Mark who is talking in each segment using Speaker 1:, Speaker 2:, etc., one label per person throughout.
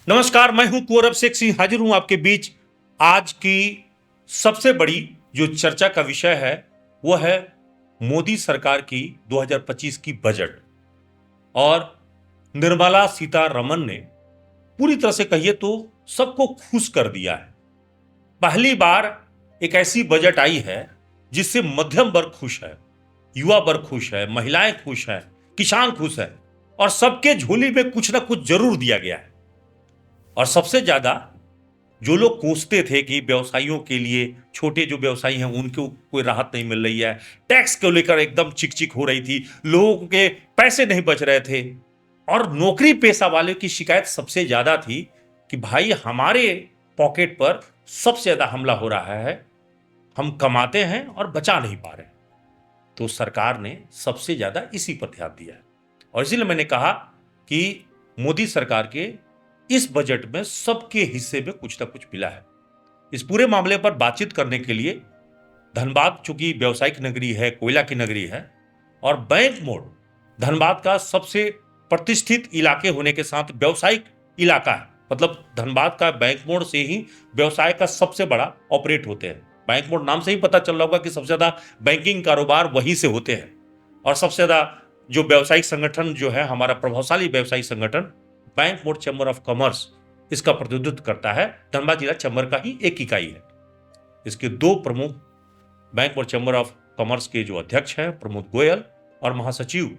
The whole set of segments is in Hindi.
Speaker 1: नमस्कार, मैं हूं कुंवर शेख सिंह, हाजिर हूं आपके बीच। आज की सबसे बड़ी जो चर्चा का विषय है वो है मोदी सरकार की 2025 की बजट। और निर्मला सीतारमण ने पूरी तरह से कहिए तो सबको खुश कर दिया है। पहली बार एक ऐसी बजट आई है जिससे मध्यम वर्ग खुश है, युवा वर्ग खुश है, महिलाएं खुश है, किसान खुश है और सबके झोली में कुछ ना कुछ जरूर दिया गया है। और सबसे ज्यादा जो लोग कोसते थे कि व्यवसायियों के लिए, छोटे जो व्यवसायी हैं उनको कोई राहत नहीं मिल रही है, टैक्स को लेकर एकदम चिक हो रही थी, लोगों के पैसे नहीं बच रहे थे, और नौकरी पेशा वाले की शिकायत सबसे ज्यादा थी कि भाई हमारे पॉकेट पर सबसे ज्यादा हमला हो रहा है, हम कमाते हैं और बचा नहीं पा रहे। तो सरकार ने सबसे ज्यादा इसी पर ध्यान दिया है और इसीलिए मैंने कहा कि मोदी सरकार के इस बजट में सबके हिस्से में कुछ ना कुछ मिला है। इस पूरे मामले पर बातचीत करने के लिए धनबाद चूंकि व्यावसायिक नगरी है, कोयला की नगरी है और बैंक मोड़ धनबाद का सबसे प्रतिष्ठित इलाके होने के साथ व्यावसायिक इलाका है, मतलब धनबाद का बैंक मोड़ से ही व्यवसाय का सबसे बड़ा ऑपरेट होते हैं। बैंक मोड़ नाम से ही पता चल रहा होगा कि सबसे ज्यादा बैंकिंग कारोबार वहीं से होते हैं और सबसे ज्यादा जो व्यावसायिक संगठन जो है, हमारा प्रभावशाली व्यवसायिक संगठन बैंक मोड़ चैम्बर ऑफ कॉमर्स, इसका प्रतिनिधित्व करता है। धनबाद जिला चैम्बर का ही एक इकाई है। इसके दो प्रमुख बैंक मोड़ चैम्बर ऑफ कॉमर्स के जो अध्यक्ष हैं प्रमोद गोयल और महासचिव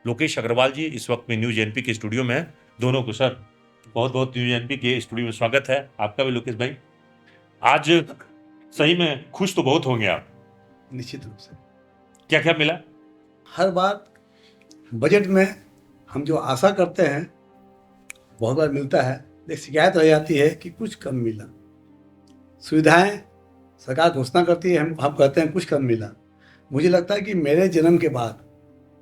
Speaker 1: लोकेश अग्रवाल जी इस वक्त में न्यूज एनपी के स्टूडियो में हैं। दोनों को सर बहुत बहुत न्यूज एनपी के स्टूडियो में स्वागत है। आपका भी लोकेश भाई। आज सही में खुश तो बहुत होंगे आप।
Speaker 2: निश्चित रूप से।
Speaker 1: क्या क्या मिला?
Speaker 2: हर बार बजट में हम जो आशा करते हैं बहुत बार मिलता है, लेकिन शिकायत रह जाती है कि कुछ कम मिला। सुविधाएं सरकार घोषणा करती है, हम कहते हैं कुछ कम मिला। मुझे लगता है कि मेरे जन्म के बाद,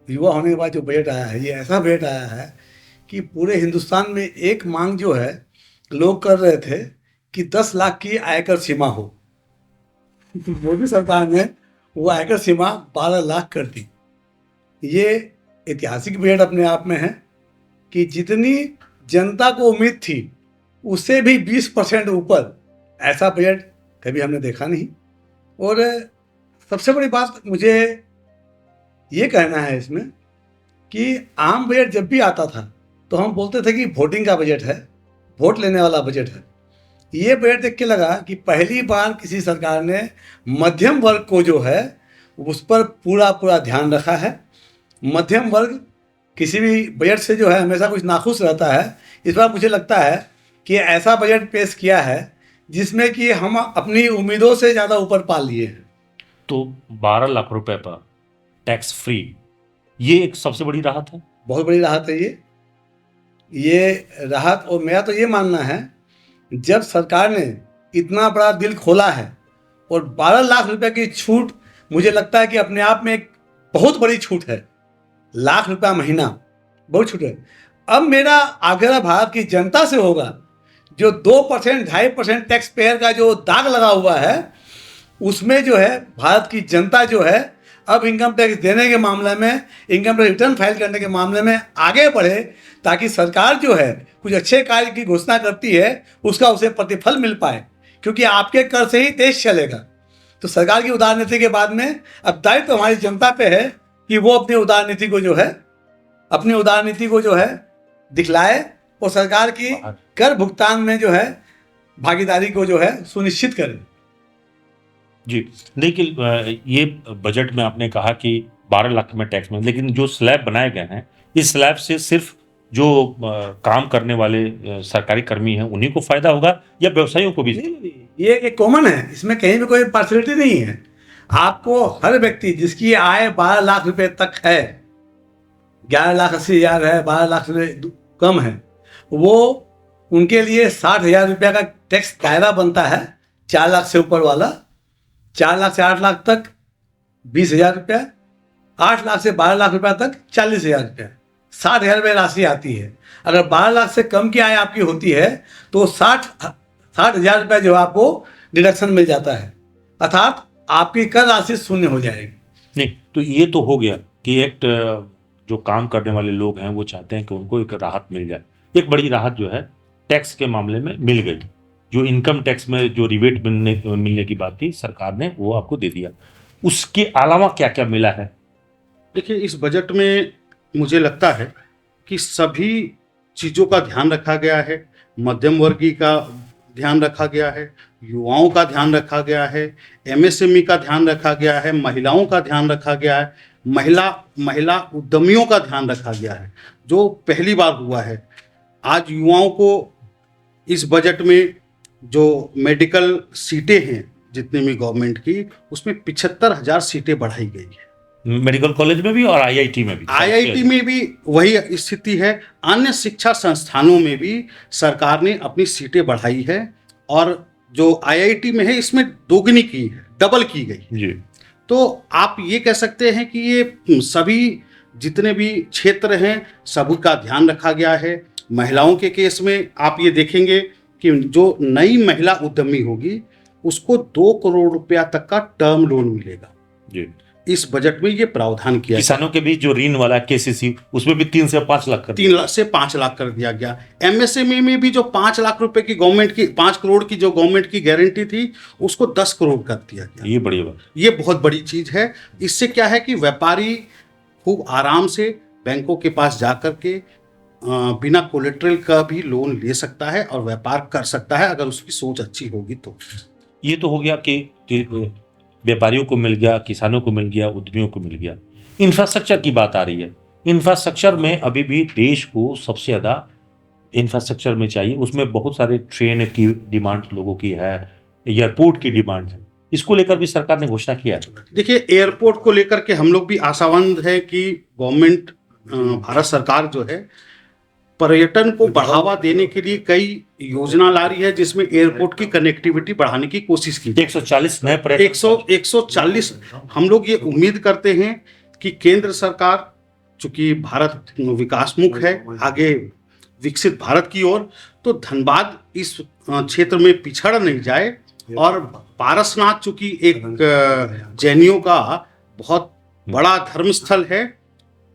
Speaker 2: युवा होने के बाद जो बजट आया है, ये ऐसा बजट आया है कि पूरे हिंदुस्तान में एक मांग जो है लोग कर रहे थे कि 10 लाख की आयकर सीमा हो। मोदी सरकार ने वो आयकर सीमा 12 लाख कर दी। ये ऐतिहासिक बजट अपने आप में है कि जितनी जनता को उम्मीद थी उससे भी 20% ऊपर ऐसा बजट कभी हमने देखा नहीं। और सबसे बड़ी बात मुझे ये कहना है इसमें कि आम बजट जब भी आता था तो हम बोलते थे कि वोटिंग का बजट है, वोट लेने वाला बजट है। ये बजट देख के लगा कि पहली बार किसी सरकार ने मध्यम वर्ग को जो है उस पर पूरा ध्यान रखा है। मध्यम वर्ग किसी भी बजट से जो है हमेशा कुछ नाखुश रहता है। इस बार मुझे लगता है कि ऐसा बजट पेश किया है जिसमें कि हम अपनी उम्मीदों से ज़्यादा ऊपर पा लिए हैं।
Speaker 1: तो 12 लाख रुपए पर टैक्स फ्री, ये एक सबसे बड़ी राहत है।
Speaker 2: बहुत बड़ी राहत है ये राहत। और मेरा तो ये मानना है, जब सरकार ने इतना बड़ा दिल खोला है और 12 लाख रुपए की छूट, मुझे लगता है कि अपने आप में एक बहुत बड़ी छूट है। लाख रुपया महीना बहुत छूट है। अब मेरा आग्रह भारत की जनता से होगा, जो 2% 2.5% टैक्स पेयर का जो दाग लगा हुआ है, उसमें जो है भारत की जनता जो है अब इनकम टैक्स देने के मामले में, इनकम टैक्स रिटर्न फाइल करने के मामले में आगे बढ़े, ताकि सरकार जो है कुछ अच्छे कार्य की घोषणा करती है उसका उसे प्रतिफल मिल पाए, क्योंकि आपके कर से ही देश चलेगा। तो सरकार की उदार नीति के बाद में अब दायित्व तो हमारी जनता पे है कि वो अपनी उदार नीति को जो है दिखलाए और सरकार की कर भुगतान में जो है भागीदारी को जो है सुनिश्चित करे।
Speaker 1: जी, लेकिन ये बजट में आपने कहा कि 12 लाख में टैक्स में, लेकिन जो स्लैब बनाए गए हैं, इस स्लैब से सिर्फ जो काम करने वाले सरकारी कर्मी हैं उन्हीं को फायदा होगा या व्यवसायियों को भी?
Speaker 2: नहीं, ये एक कॉमन है, इसमें कहीं भी कोई पार्शलिटी नहीं है। आपको हर व्यक्ति जिसकी आय 12 लाख रुपए तक है, 11,80,000 है, 12 लाख से कम है, वो उनके लिए 60,000 रुपया का टैक्स दायरा बनता है। 4 लाख से ऊपर वाला 4 लाख से 8 लाख तक 20,000 रुपया, 8 लाख से 12 लाख रुपया तक 40,000 रुपया, 60,000 रुपये राशि आती है। अगर 12 लाख से कम की आय आपकी होती है तो 60,000 रुपया जो आपको डिडक्शन मिल जाता है, अर्थात आपकी कर राशि शून्य हो जाएगी।
Speaker 1: नहीं, तो ये तो हो गया कि एक जो काम करने वाले लोग हैं वो चाहते हैं कि उनको एक राहत मिल जाए। एक बड़ी राहत जो है टैक्स के मामले में मिल गई। जो इनकम टैक्स में जो रिबेट मिलने की बात थी, सरकार ने वो आपको दे दिया। उसके अलावा क्या क्या मिला है?
Speaker 3: देखिए, इस बजट में मुझे लगता है कि सभी चीज़ों का ध्यान रखा गया है। मध्यम वर्गीय का ध्यान रखा गया है, युवाओं का ध्यान रखा गया है, एमएसएमई का ध्यान रखा गया है, महिलाओं का ध्यान रखा गया है, महिला उद्यमियों का ध्यान रखा गया है, जो पहली बार हुआ है। आज युवाओं को इस बजट में जो मेडिकल सीटें हैं जितने भी गवर्नमेंट की, उसमें 75,000 सीटें बढ़ाई गई है।
Speaker 1: मेडिकल कॉलेज में भी और आईआईटी में भी।
Speaker 3: आईआईटी में भी वही स्थिति है। अन्य शिक्षा संस्थानों में भी सरकार ने अपनी सीटें बढ़ाई है, और जो आईआईटी में है इसमें दोगुनी की है, डबल की गई
Speaker 1: जी।
Speaker 3: तो आप ये कह सकते हैं कि ये सभी जितने भी क्षेत्र हैं सभी का ध्यान रखा गया है। महिलाओं के केस में आप ये देखेंगे कि जो नई महिला उद्यमी होगी उसको 2 करोड़ रुपया तक का टर्म लोन मिलेगा
Speaker 1: जी।
Speaker 3: इस बजट में ये प्रावधान किया।
Speaker 1: किसानों के बीच जो ऋण वाला केसीसी, उसमें भी 3 से 5 लाख कर
Speaker 3: 3 लाख से 5 लाख कर दिया गया। एमएसएमई में भी जो 5 लाख रुपए की गवर्नमेंट की 5 करोड़ की जो गवर्नमेंट की गारंटी थी उसको 10 करोड़ कर दिया गया।
Speaker 1: ये बड़ी बात,
Speaker 3: ये बहुत बड़ी चीज है। इससे क्या है कि व्यापारी खूब आराम से बैंकों के पास जा कर के बिना कोलेट्रल का भी लोन ले सकता है और व्यापार कर सकता है, अगर उसकी सोच अच्छी होगी तो।
Speaker 1: ये तो हो गया कि व्यापारियों को मिल गया, किसानों को मिल गया, उद्यमियों को मिल गया। इंफ्रास्ट्रक्चर की बात आ रही है। इंफ्रास्ट्रक्चर में अभी भी देश को सबसे ज़्यादा इंफ्रास्ट्रक्चर में चाहिए। उसमें बहुत सारे ट्रेन की डिमांड लोगों की है, एयरपोर्ट की डिमांड है। इसको लेकर भी सरकार ने घोषणा किया है।
Speaker 3: देखिए, एयरपोर्ट को लेकर के हम लोग भी आशावान है कि गवर्नमेंट भारत सरकार जो है पर्यटन को बढ़ावा देने के लिए कई योजना ला रही है, जिसमें एयरपोर्ट की कनेक्टिविटी बढ़ाने की कोशिश की।
Speaker 1: 140 नए पर्यटन
Speaker 3: 140 हम लोग ये उम्मीद करते हैं कि केंद्र सरकार, चूंकि भारत विकासमुख है, आगे विकसित भारत की ओर, तो धनबाद इस क्षेत्र में पिछड़ नहीं जाए। और पारसनाथ चूंकि एक जैनियों का बहुत बड़ा धर्मस्थल है,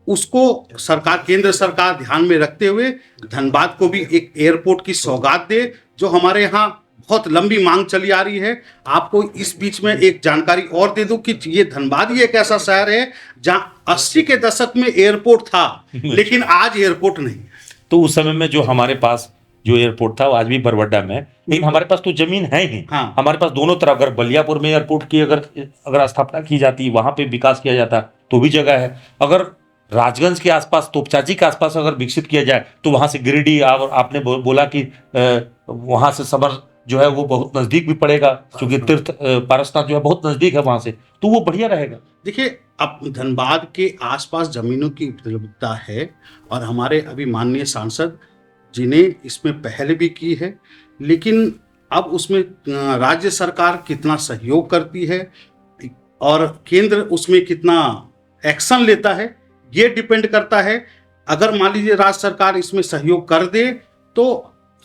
Speaker 3: उसको सरकार, केंद्र सरकार ध्यान में रखते हुए धनबाद को भी एक एयरपोर्ट की सौगात दे, जो हमारे यहाँ बहुत लंबी मांग चली आ रही है। आपको इस बीच में एक जानकारी और दे दूं कि ये धनबाद ही एक ऐसा शहर है जहां 80 के दशक में एयरपोर्ट था, लेकिन आज एयरपोर्ट नहीं।
Speaker 1: तो उस समय में जो हमारे पास जो एयरपोर्ट था वो आज भी बरवड्डा में है, लेकिन हमारे पास तो जमीन है ही।
Speaker 3: हाँ।
Speaker 1: हमारे पास दोनों तरफ, अगर बलियापुर में एयरपोर्ट की अगर स्थापना की जाती, वहां पे विकास किया जाता तो भी जगह है। अगर राजगंज के आसपास, तोपचाची के आसपास अगर विकसित किया जाए तो वहां से गिरिडीह, और आपने बोला कि वहां से सबर जो है वो बहुत नजदीक भी पड़ेगा, क्योंकि तीर्थ पारसनाथ जो है बहुत नजदीक है वहां से, तो वो बढ़िया रहेगा।
Speaker 3: देखिए, अब धनबाद के आसपास जमीनों की उपलब्धता है, और हमारे अभी माननीय सांसद जिन्हें इसमें पहले भी की है, लेकिन अब उसमें राज्य सरकार कितना सहयोग करती है और केंद्र उसमें कितना एक्शन लेता है, ये डिपेंड करता है। अगर मान लीजिए राज्य सरकार इसमें सहयोग कर दे तो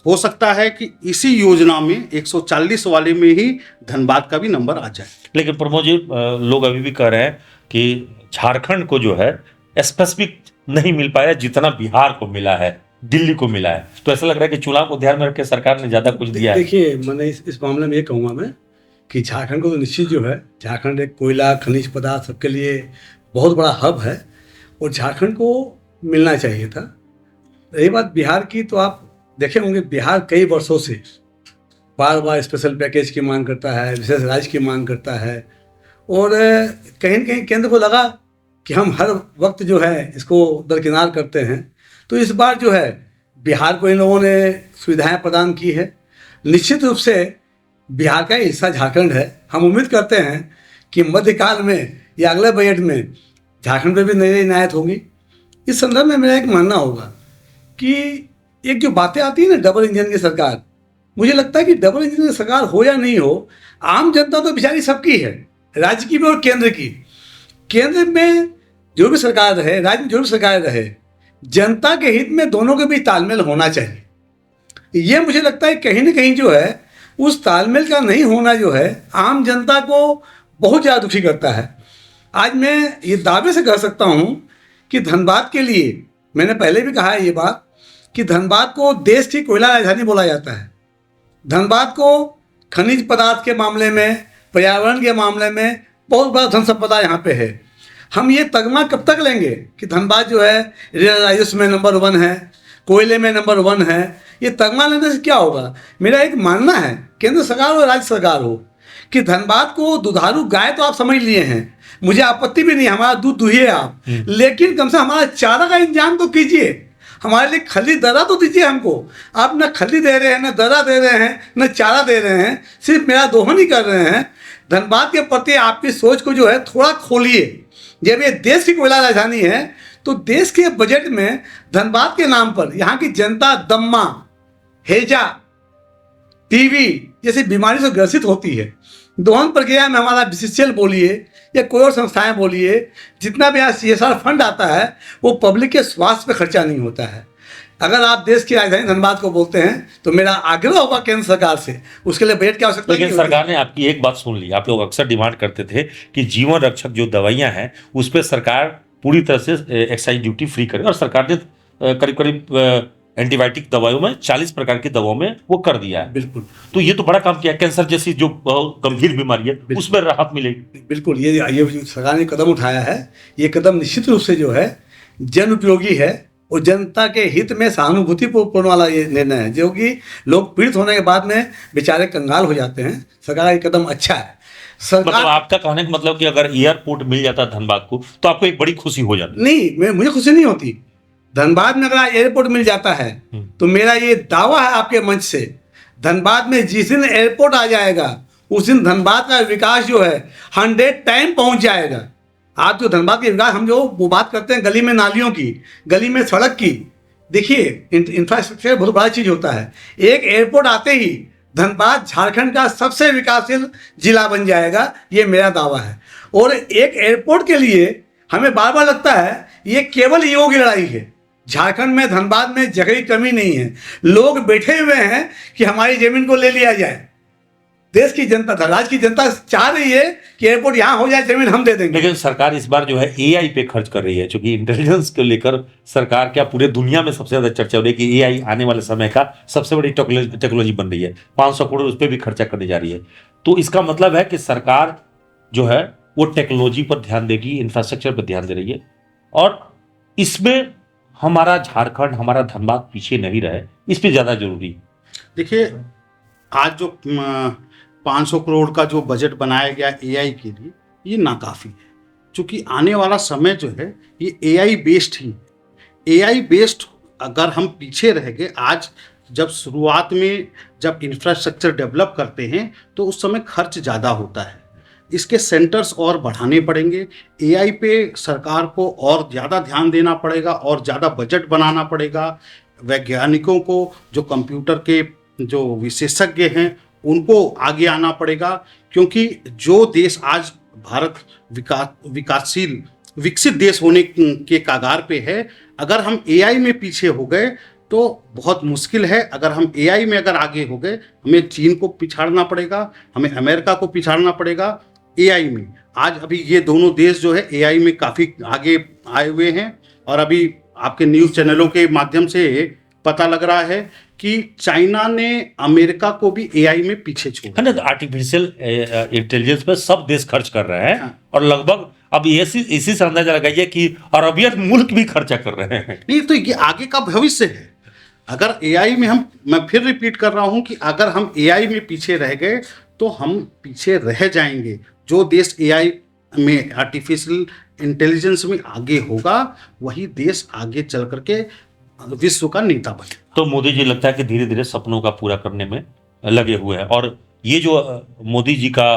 Speaker 3: हो सकता है कि इसी योजना में 140 वाले में ही धनबाद का भी नंबर आ जाए।
Speaker 1: लेकिन प्रमोद जी, लोग अभी भी कह रहे हैं कि झारखंड को जो है स्पेसिफिक नहीं मिल पाया जितना बिहार को मिला है, दिल्ली को मिला है। तो ऐसा लग रहा है कि चुनाव को ध्यान में रख के सरकार ने ज्यादा कुछ दिया है।
Speaker 2: देखिए, मैंने इस मामले में ये कहूँगा मैं कि झारखंड को तो निश्चित जो है, झारखंड एक कोयला, खनिज पदार्थ सबके लिए बहुत बड़ा हब है और झारखंड को मिलना चाहिए था। रही बात बिहार की, तो आप देखे होंगे बिहार कई वर्षों से बार बार स्पेशल पैकेज की मांग करता है, विशेष राज्य की मांग करता है, और कहीं न कहीं केंद्र को लगा कि हम हर वक्त जो है इसको दरकिनार करते हैं। तो इस बार जो है बिहार को इन लोगों ने सुविधाएं प्रदान की है। निश्चित रूप से बिहार का हिस्सा झारखंड है। हम उम्मीद करते हैं कि मध्यकाल में या अगले बजट में झारखंड पे भी नई इनायत होगी। इस संदर्भ में मेरा एक मानना होगा कि एक जो बातें आती है ना डबल इंजन की सरकार, मुझे लगता है कि डबल इंजन की सरकार हो या नहीं हो, आम जनता तो बेचारी सबकी है, राज्य की भी और केंद्र की। केंद्र में जो भी सरकार रहे, राज्य में जो भी सरकार रहे, जनता के हित में दोनों के बीच तालमेल होना चाहिए। ये मुझे लगता है कहीं ना कहीं जो है उस तालमेल का नहीं होना जो है आम जनता को बहुत ज़्यादा दुखी करता है। आज मैं ये दावे से कह सकता हूँ कि धनबाद के लिए, मैंने पहले भी कहा है ये बात, कि धनबाद को देश की कोयला राजधानी बोला जाता है। धनबाद को खनिज पदार्थ के मामले में, पर्यावरण के मामले में बहुत बड़ा धन संपदा यहाँ पे है। हम ये तगमा कब तक लेंगे कि धनबाद जो है राजस्व में नंबर 1 है, कोयले में नंबर 1 है? ये तगमा लेने से क्या होगा? मेरा एक मानना है, केंद्र सरकार और राज्य सरकार हो, कि धनबाद को दुधारू गाय तो आप समझ लिए हैं, मुझे आपत्ति भी नहीं, हमारा दूध दुहिए आप, लेकिन कम से कम हमारा चारा का इंतजाम तो कीजिए, हमारे लिए खली दरा तो दीजिए हमको। आप न खली दे रहे हैं, न दरा दे रहे हैं, न चारा दे रहे हैं, सिर्फ मेरा दोहन ही कर रहे हैं। धनबाद के प्रति आपकी सोच को जो है थोड़ा खोलिए। जब ये देश की कोयला राजधानी है तो देश के बजट में धनबाद के नाम पर यहाँ की जनता दम्मा, हैजा, टीबी जैसी बीमारी से ग्रसित होती है। दोहन प्रक्रिया में हमारा बीसीसीएल बोलिए या कोई और संस्थाएं बोलिए, जितना भी यहाँ CSR फंड आता है वो पब्लिक के स्वास्थ्य पे खर्चा नहीं होता है। अगर आप देश की राजधानी धनबाद को बोलते हैं तो मेरा आग्रह होगा केंद्र सरकार से, उसके लिए बजट की आवश्यकता नहीं
Speaker 1: लेकिन सरकार ने आपकी एक बात सुन ली। आप लोग अक्सर डिमांड करते थे कि जीवन रक्षक जो दवाइयां हैं उस पर सरकार पूरी तरह से एक्साइज ड्यूटी फ्री करे, और सरकार ने करीब करीब एंटीबायोटिक दवाइयों में 40 प्रकार की दवाओं में वो कर दिया है।
Speaker 2: बिल्कुल,
Speaker 1: तो ये तो बड़ा काम किया। कैंसर जैसी जो गंभीर बीमारी है उसमें राहत मिलेगी।
Speaker 2: बिल्कुल, ये जो सरकार ने कदम उठाया है, ये कदम निश्चित रूप से जो है जन उपयोगी है और जनता के हित में सहानुभूतिपूर्ण वाला ये निर्णय है, जो कि लोग पीड़ित होने के बाद में बेचारे कंगाल हो जाते हैं। सरकार का ये कदम अच्छा है।
Speaker 1: मतलब आपका कहने का मतलब कि अगर एयरपोर्ट मिल जाता धनबाद को तो आपको एक बड़ी खुशी हो जाती?
Speaker 2: नहीं, मुझे खुशी नहीं होती। धनबाद में अगर एयरपोर्ट मिल जाता है तो मेरा ये दावा है आपके मंच से, धनबाद में जिस दिन एयरपोर्ट आ जाएगा उस दिन धनबाद का विकास जो है 100 टाइम पहुंच जाएगा। आप जो धनबाद के विकास, हम जो वो बात करते हैं गली में नालियों की, गली में सड़क की, देखिए इंफ्रास्ट्रक्चर बहुत बड़ा चीज़ होता है। एक एयरपोर्ट आते ही धनबाद झारखंड का सबसे विकासशील जिला बन जाएगा, ये मेरा दावा है। और एक एयरपोर्ट के लिए हमें बार बार लगता है ये केवल ईओ की लड़ाई है। झारखंड में, धनबाद में जगह की कमी नहीं है, लोग बैठे हुए हैं कि हमारी जमीन को ले लिया जाए। देश की जनता, राज्य की जनता चाह रही है कि एयरपोर्ट यहाँ हो जाए, जमीन हम दे देंगे।
Speaker 1: लेकिन सरकार इस बार जो है AI पे खर्च कर रही है, क्योंकि इंटेलिजेंस को लेकर सरकार क्या पूरे दुनिया में सबसे ज्यादा चर्चा हो रही है कि AI आने वाले समय का सबसे बड़ी टेक्नोलॉजी बन रही है। 500 करोड़ उस पर भी खर्चा करने जा रही है। तो इसका मतलब है कि सरकार जो है वो टेक्नोलॉजी पर ध्यान देगी, इंफ्रास्ट्रक्चर पर ध्यान दे रही है, और इसमें हमारा झारखंड, हमारा धनबाद पीछे नहीं रहे, इस पे ज्यादा जरूरी।
Speaker 3: देखिए, आज जो 500 करोड़ का जो बजट बनाया गया AI के लिए, ये नाकाफी है, क्योंकि आने वाला समय जो है ये AI बेस्ड ही। AI बेस्ड अगर हम पीछे रह गए, आज जब शुरुआत में जब इंफ्रास्ट्रक्चर डेवलप करते हैं तो उस समय खर्च ज़्यादा होता है। इसके सेंटर्स और बढ़ाने पड़ेंगे। AI पे सरकार को और ज़्यादा ध्यान देना पड़ेगा और ज़्यादा बजट बनाना पड़ेगा। वैज्ञानिकों को, जो कंप्यूटर के जो विशेषज्ञ हैं, उनको आगे आना पड़ेगा, क्योंकि जो देश आज भारत विकासशील विकसित देश होने के कगार पे है, अगर हम AI में पीछे हो गए तो बहुत मुश्किल है। अगर हम AI में अगर आगे हो गए, हमें चीन को पिछाड़ना पड़ेगा, हमें अमेरिका को पिछाड़ना पड़ेगा AI में। आज अभी ये दोनों देश जो है AI में काफ़ी आगे आए हुए हैं, और अभी आपके न्यूज़ चैनलों के माध्यम से पता लग रहा है कि चाइना ने अमेरिका को भी AI में पीछे छोड़ा
Speaker 1: है ना। आर्टिफिशियल इंटेलिजेंस पे सब देश खर्च कर रहे हैं।
Speaker 3: हाँ।
Speaker 1: और लगभग अब इसी से अंदाजा लगाइए कि अरबियन मुल्क भी खर्चा कर रहे हैं।
Speaker 3: नहीं, तो ये आगे का भविष्य है। अगर AI में मैं फिर रिपीट कर रहा हूं कि अगर हम AI में पीछे रह गए तो हम पीछे रह जाएंगे। जो देश AI में, आर्टिफिशियल इंटेलिजेंस में आगे होगा, वही देश आगे चल करके विश्व का नेता बने।
Speaker 1: तो मोदी जी लगता है कि धीरे धीरे सपनों का पूरा करने में लगे हुए हैं, और ये जो मोदी जी का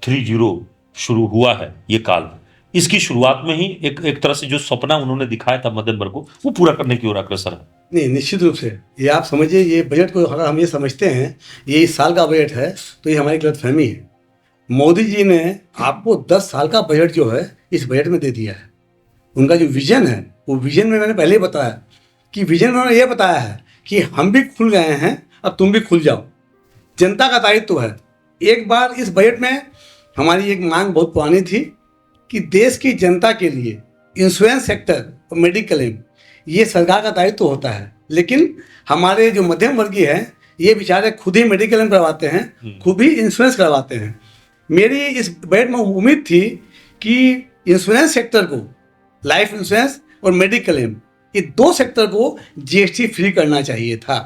Speaker 1: 3.0 शुरू हुआ है ये काल, इसकी शुरुआत में ही एक तरह से जो सपना उन्होंने दिखाया था मध्यम वर्ग को, वो पूरा करने की ओर अग्रसर है।
Speaker 2: नहीं, निश्चित रूप से ये आप समझिए, ये बजट को अगर हम ये समझते हैं ये इस साल का बजट है तो ये हमारी गलतफहमी है। मोदी जी ने आपको 10 साल का बजट जो है इस बजट में दे दिया है। उनका जो विजन है, वो विजन में मैंने पहले ही बताया कि विजन में उन्होंने ये बताया है कि हम भी खुल गए हैं, अब तुम भी खुल जाओ। जनता का दायित्व है। एक बार इस बजट में हमारी एक मांग बहुत पुरानी थी कि देश की जनता के लिए इंश्योरेंस सेक्टर और मेडिक्लेम, ये सरकार का दायित्व होता है। लेकिन हमारे जो मध्यम वर्गीय हैं ये बेचारे खुद ही मेडिक्लेम करवाते हैं, खुद ही इंश्योरेंस करवाते हैं। मेरी इस बजट में उम्मीद थी कि इंश्योरेंस सेक्टर को, लाइफ इंश्योरेंस और मेडिक्लेम, ये दो सेक्टर को जीएसटी फ्री करना चाहिए था।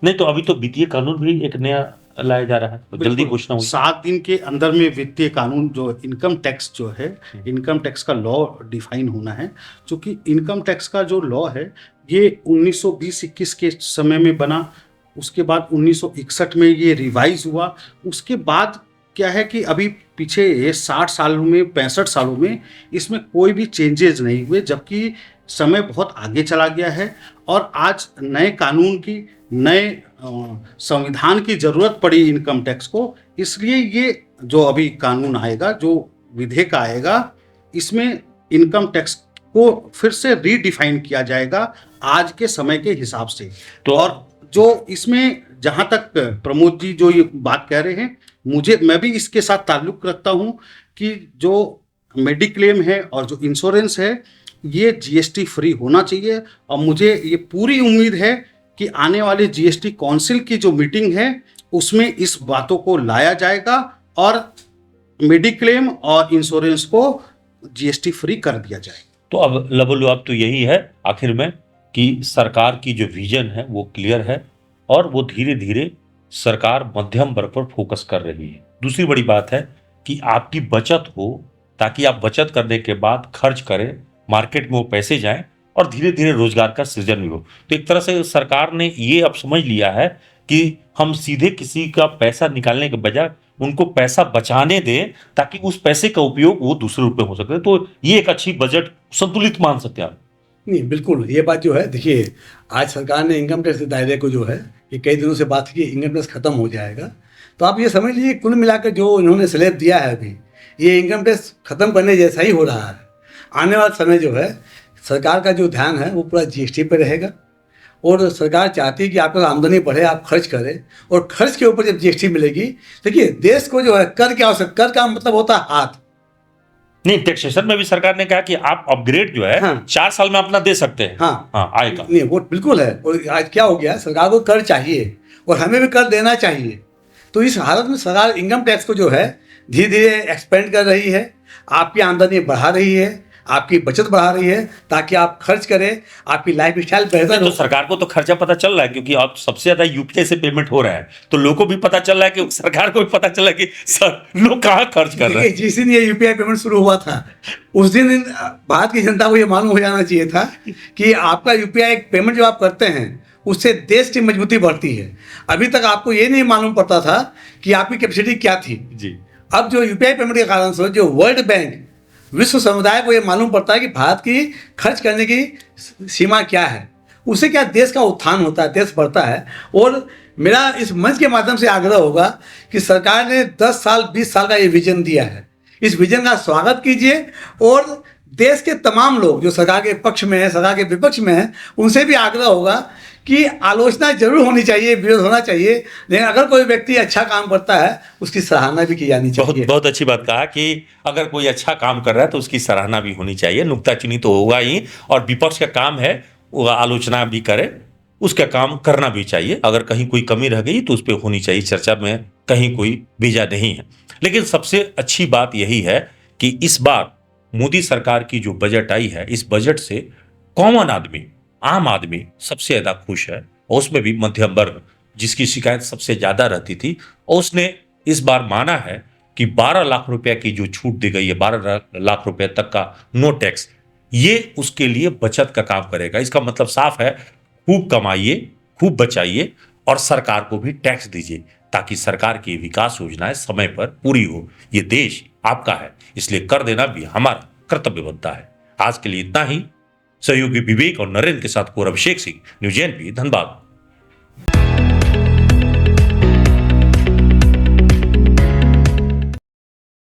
Speaker 1: नहीं तो अभी तो वित्तीय कानून भी एक नया लाया जा रहा है, तो जल्दी घोषणा होगी।
Speaker 3: 7 दिन के अंदर में वित्तीय कानून जो इनकम टैक्स जो है, इनकम टैक्स का लॉ डिफाइन होना है। क्योंकि इनकम टैक्स का जो लॉ है ये 1920-21 के समय में बना, उसके बाद 1961 में ये रिवाइज हुआ। उसके बाद क्या है कि अभी पीछे ये 60 सालों में, 65 सालों में इसमें कोई भी चेंजेस नहीं हुए, जबकि समय बहुत आगे चला गया है और आज नए कानून की, नए संविधान की जरूरत पड़ी इनकम टैक्स को। इसलिए ये जो अभी कानून आएगा, जो विधेयक आएगा, इसमें इनकम टैक्स को फिर से रीडिफाइन किया जाएगा आज के समय के हिसाब से।
Speaker 1: तो
Speaker 3: और जो इसमें जहां तक प्रमोद जी जो ये बात कह रहे हैं, मैं भी इसके साथ ताल्लुक रखता हूं कि जो मेडिक्लेम है और जो इंश्योरेंस है ये जीएसटी फ्री होना चाहिए। और मुझे ये पूरी उम्मीद है कि आने वाले जीएसटी काउंसिल की जो मीटिंग है उसमें इस बातों को लाया जाएगा और मेडिक्लेम और इंश्योरेंस को जीएसटी फ्री कर दिया जाएगा।
Speaker 1: तो अब लबोलुआब तो यही है आखिर में कि सरकार की जो विजन है वो क्लियर है और वो धीरे धीरे सरकार मध्यम वर्ग पर फोकस कर रही है। दूसरी बड़ी बात है कि आपकी बचत हो, ताकि आप बचत करने के बाद खर्च करें, मार्केट में वो पैसे जाएं और धीरे धीरे रोजगार का सृजन भी हो। तो एक तरह से सरकार ने ये अब समझ लिया है कि हम सीधे किसी का पैसा निकालने के बजाय उनको पैसा बचाने दें, ताकि उस पैसे का उपयोग वो दूसरे रूप में हो सके। तो ये एक अच्छी बजट संतुलित मान सकते हैं आप।
Speaker 2: नहीं, बिल्कुल ये बात जो है, देखिए आज सरकार ने इनकम टैक्स के दायरे को जो है, ये कई दिनों से बात थी कि इनकम टैक्स खत्म हो जाएगा। तो आप ये समझ लीजिए कुल मिलाकर जो इन्होंने स्लैब दिया है अभी, ये इनकम टैक्स खत्म करने जैसा ही हो रहा है। आने वाला समय जो है सरकार का जो ध्यान है वो पूरा जीएसटी पे रहेगा और सरकार चाहती है कि आपका आमदनी बढ़े, आप खर्च करें, और खर्च के ऊपर जब जीएसटी मिलेगी, देखिए देश को जो है कर क्या हो सकता, कर का मतलब होता है हाथ।
Speaker 1: नहीं, टैक्सेशन में भी सरकार ने कहा कि आप अपग्रेड जो है 4 साल में अपना दे सकते हैं। हाँ, आएगा।
Speaker 2: नहीं, वो बिल्कुल है। और आज क्या हो गया, सरकार को कर चाहिए और हमें भी कर देना चाहिए। तो इस हालत में सरकार इनकम टैक्स को जो है धीरे धीरे एक्सपेंड कर रही है, आपकी आमदनी बढ़ा रही है, आपकी बचत बढ़ा रही है, ताकि आप खर्च करें, आपकी लाइफ स्टाइल बेहतर हो।
Speaker 1: तो सरकार को तो खर्चा पता चल रहा है, क्योंकि अब सबसे ज्यादा यूपीआई से पेमेंट हो रहा है, तो लोगों को भी पता चल रहा है कि सरकार को भी पता चल रहा है कि सर लोग कहाँ खर्च कर रहे हैं।
Speaker 2: जिस दिन ये यूपीआई पेमेंट शुरू हुआ था उस दिन भारत की जनता को ये मालूम हो जाना चाहिए था कि आपका यूपीआई पेमेंट जो आप करते हैं उससे देश की मजबूती बढ़ती है। अभी तक आपको ये नहीं मालूम पड़ता था कि आपकी कैपेसिटी क्या थी
Speaker 1: जी।
Speaker 2: अब जो यूपीआई पेमेंट के कारण से जो वर्ल्ड बैंक, विश्व समुदाय को ये मालूम पड़ता है कि भारत की खर्च करने की सीमा क्या है, उससे क्या देश का उत्थान होता है, देश बढ़ता है। और मेरा इस मंच के माध्यम से आग्रह होगा कि सरकार ने 10 साल 20 साल का ये विजन दिया है, इस विजन का स्वागत कीजिए और देश के तमाम लोग जो सरकार के पक्ष में है, सरकार के विपक्ष में है, उनसे भी आग्रह होगा कि आलोचना जरूर होनी चाहिए, विरोध होना चाहिए, लेकिन अगर कोई व्यक्ति अच्छा काम करता है उसकी सराहना भी की जानी चाहिए।
Speaker 1: बहुत अच्छी बात कहा कि अगर कोई अच्छा काम कर रहा है तो उसकी सराहना भी होनी चाहिए। नुक्ताचीनी तो होगा ही, और विपक्ष का काम है वो आलोचना भी करे, उसका काम करना भी चाहिए। अगर कहीं कोई कमी रह गई तो उस पर होनी चाहिए चर्चा, में कहीं कोई भेजा नहीं है। लेकिन सबसे अच्छी बात यही है कि इस बार मोदी सरकार की जो बजट आई है, इस बजट से कॉमन आदमी, आम आदमी सबसे ज्यादा खुश है, और उसमें भी मध्यम वर्ग जिसकी शिकायत सबसे ज्यादा रहती थी, और उसने इस बार माना है कि 12 लाख रुपए की जो छूट दी गई है, 12 लाख रुपए तक का नो टैक्स, ये उसके लिए बचत का काम करेगा। इसका मतलब साफ है, खूब कमाइए, खूब बचाइए और सरकार को भी टैक्स दीजिए, ताकि सरकार की विकास योजनाएं समय पर पूरी हो। ये देश आपका है, इसलिए कर देना भी हमारा कर्तव्य बनता है। आज के लिए इतना ही। सहयोगी विवेक और नरेंद्र के साथ अभिषेक सिंह, न्यूज़ एनपी, धनबाद।